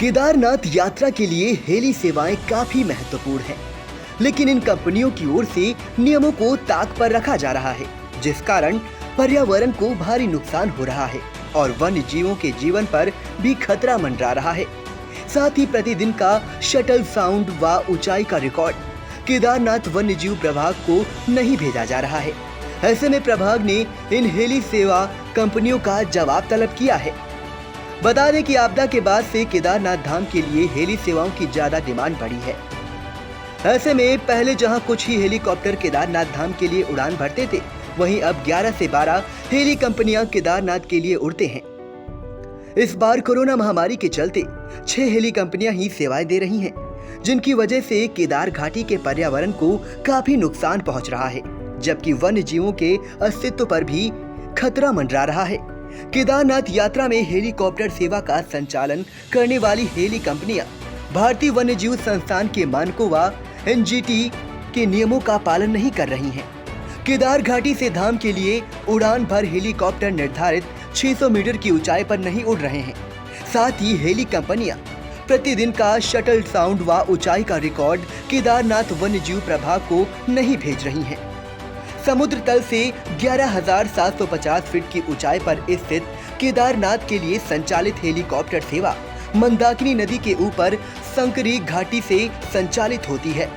केदारनाथ यात्रा के लिए हेली सेवाएं काफी महत्वपूर्ण हैं, लेकिन इन कंपनियों की ओर से नियमों को ताक पर रखा जा रहा है, जिस कारण पर्यावरण को भारी नुकसान हो रहा है और वन्य जीवों के जीवन पर भी खतरा मंडरा रहा है। साथ ही प्रतिदिन का शटल साउंड व ऊंचाई का रिकॉर्ड केदारनाथ वन्य जीव प्रभाग को नहीं भेजा जा रहा है। ऐसे में प्रभाग ने इन हेली सेवा कंपनियों का जवाब तलब किया है। बता दें कि आपदा के बाद से केदारनाथ धाम के लिए हेली सेवाओं की ज्यादा डिमांड बढ़ी है। ऐसे में पहले जहां कुछ ही हेलीकॉप्टर केदारनाथ धाम के लिए उड़ान भरते थे, वहीं अब 11 से 12 हेली कंपनियां केदारनाथ के लिए उड़ते हैं। इस बार कोरोना महामारी के चलते 6 हेली कंपनियां ही सेवाएं दे रही हैं, जिनकी वजह से केदार घाटी के पर्यावरण को काफी नुकसान पहुंच रहा है, जबकि वन्य जीवों के अस्तित्व पर भी खतरा मंडरा रहा है। केदारनाथ यात्रा में हेलीकॉप्टर सेवा का संचालन करने वाली हेली कंपनियां भारतीय वन्य जीव संस्थान के मानकों व एनजीटी के नियमों का पालन नहीं कर रही हैं। केदार घाटी से धाम के लिए उड़ान भर हेलीकॉप्टर निर्धारित 600 मीटर की ऊंचाई पर नहीं उड़ रहे हैं। साथ ही हेली कंपनियां प्रतिदिन का शटल साउंड व ऊंचाई का रिकॉर्ड केदारनाथ वन्य जीव प्रभाग को नहीं भेज रही हैं। समुद्र तल से 11,750 फीट की ऊंचाई पर स्थित केदारनाथ के लिए संचालित हेलीकॉप्टर सेवा मंदाकिनी नदी के ऊपर संकरी घाटी से संचालित होती है।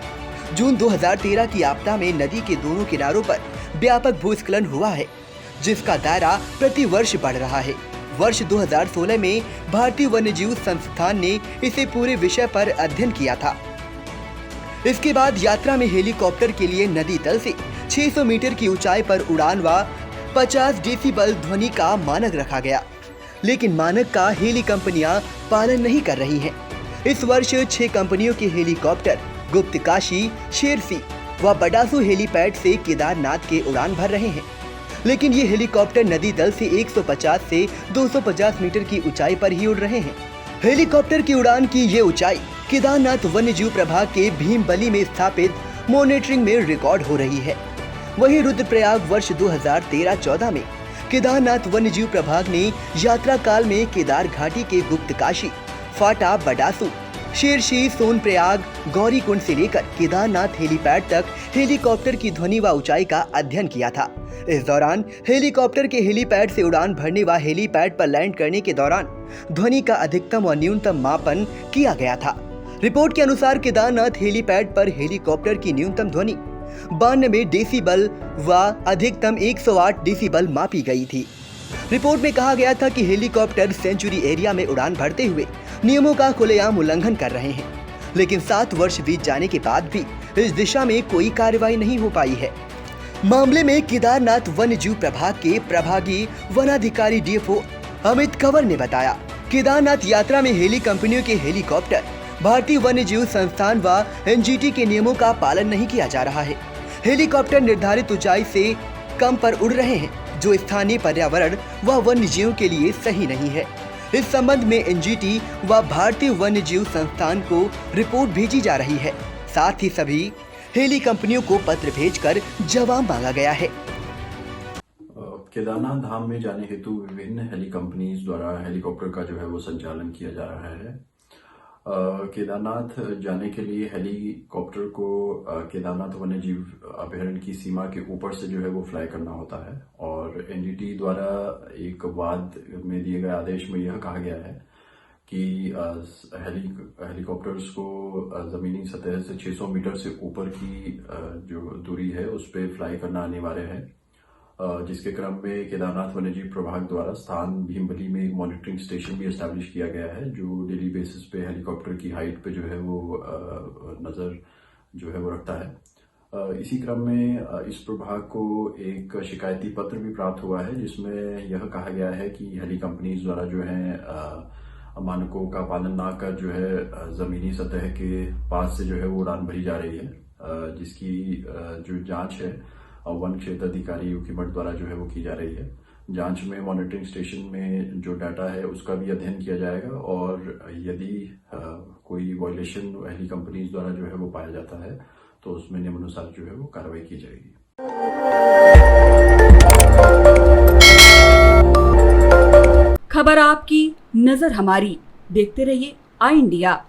जून 2013 की आपदा में नदी के दोनों किनारों पर व्यापक भूस्खलन हुआ है, जिसका दायरा प्रति वर्ष बढ़ रहा है। वर्ष 2016 में भारतीय वन्यजीव संस्थान ने इसे पूरे विषय पर अध्ययन किया था। इसके बाद यात्रा में हेलीकॉप्टर के लिए नदी तल से 600 मीटर की ऊंचाई पर उड़ान व 50 डेसिबल ध्वनि का मानक रखा गया, लेकिन मानक का हेली कंपनियां पालन नहीं कर रही हैं। इस वर्ष 6 कंपनियों के हेलीकॉप्टर गुप्तकाशी, शेरसी व बडासू हेलीपैड से केदारनाथ के उड़ान भर रहे हैं, लेकिन ये हेलीकॉप्टर नदी तल से 150 से 250 मीटर की ऊंचाई पर ही उड़ रहे हैं। हेलीकॉप्टर की उड़ान की ये ऊंचाई केदारनाथ वन्यजीव प्रभाग के भीमबली में स्थापित मॉनिटरिंग में रिकॉर्ड हो रही है। वहीं रुद्रप्रयाग वर्ष 2013-14 में केदारनाथ वन्यजीव प्रभाग ने यात्रा काल में केदार घाटी के गुप्तकाशी, फाटा, बडासू, शेरशी, सोनप्रयाग, गौरीकुंड से लेकर केदारनाथ हेलीपैड तक हेलीकॉप्टर की ध्वनि व ऊंचाई का अध्ययन किया था। इस दौरान हेलीकॉप्टर के हेलीपैड से उड़ान भरने व हेलीपैड पर लैंड करने के दौरान ध्वनि का अधिकतम और न्यूनतम मापन किया गया था। रिपोर्ट के अनुसार केदारनाथ हेलीपैड पर हेलीकॉप्टर की न्यूनतम ध्वनि 92 डेसिबल व अधिकतम 108 डेसिबल मापी गई थी। रिपोर्ट में कहा गया था कि हेलीकॉप्टर सेंचुरी एरिया में उड़ान भरते हुए नियमों का खुलेआम उल्लंघन कर रहे हैं, लेकिन 7 वर्ष बीत जाने के बाद भी इस दिशा में कोई कार्रवाई नहीं हो पाई है। मामले में केदारनाथ वन्य जीव प्रभाग के प्रभागी वनाधिकारी डीएफओ अमित कंवर ने बताया, केदारनाथ यात्रा में हेली कंपनियों के हेलीकॉप्टर भारतीय वन्य जीव संस्थान व एनजीटी के नियमों का पालन नहीं किया जा रहा है। हेलीकॉप्टर निर्धारित ऊंचाई से कम पर उड़ रहे हैं, जो स्थानीय पर्यावरण व वन्य जीवों के लिए सही नहीं है। इस संबंध में एनजीटी व भारतीय वन्य जीव संस्थान को रिपोर्ट भेजी जा रही है। साथ ही सभी हेली कंपनियों को पत्र भेजकर जवाब मांगा गया है। केदारनाथ धाम में जाने हेतु विभिन्न हेली कंपनीज द्वारा हेलीकॉप्टर का जो है वो संचालन किया जा रहा है। केदारनाथ जाने के लिए हेलीकॉप्टर को केदारनाथ वन्य जीव अभयारण्य की सीमा के ऊपर से जो है वो फ्लाई करना होता है, और एनजीटी द्वारा एक वाद में दिए गए आदेश में यह कहा गया है कि हेलीकॉप्टर्स को जमीनी सतह से 600 मीटर से ऊपर की जो दूरी है उस पर फ्लाई करना अनिवार्य है, जिसके क्रम में केदारनाथ वन्यजीव प्रभाग द्वारा स्थान भीमबली में एक मॉनिटरिंग स्टेशन भी एस्टैब्लिश किया गया है, जो डेली बेसिस पे हेलीकॉप्टर की हाइट पे जो है वो नज़र जो है वो रखता है। इसी क्रम में इस प्रभाग को एक शिकायती पत्र भी प्राप्त हुआ है, जिसमें यह कहा गया है कि हेली कंपनीज द्वारा जो है मानकों का पालन ना कर जो है जमीनी सतह के पास से जो है वो उड़ान भरी जा रही है, जिसकी जो जांच है वन क्षेत्र अधिकारी यूकी मठ द्वारा जो है वो की जा रही है। जांच में मॉनिटरिंग स्टेशन में जो डाटा है उसका भी अध्ययन किया जाएगा, और यदि कोई वायलेशन हेली कंपनीज द्वारा जो है वो पाया जाता है तो उसमें नियमानुसार जो है वो कार्रवाई की जाएगी। खबर आपकी, नजर हमारी। देखते रहिए आई इंडिया।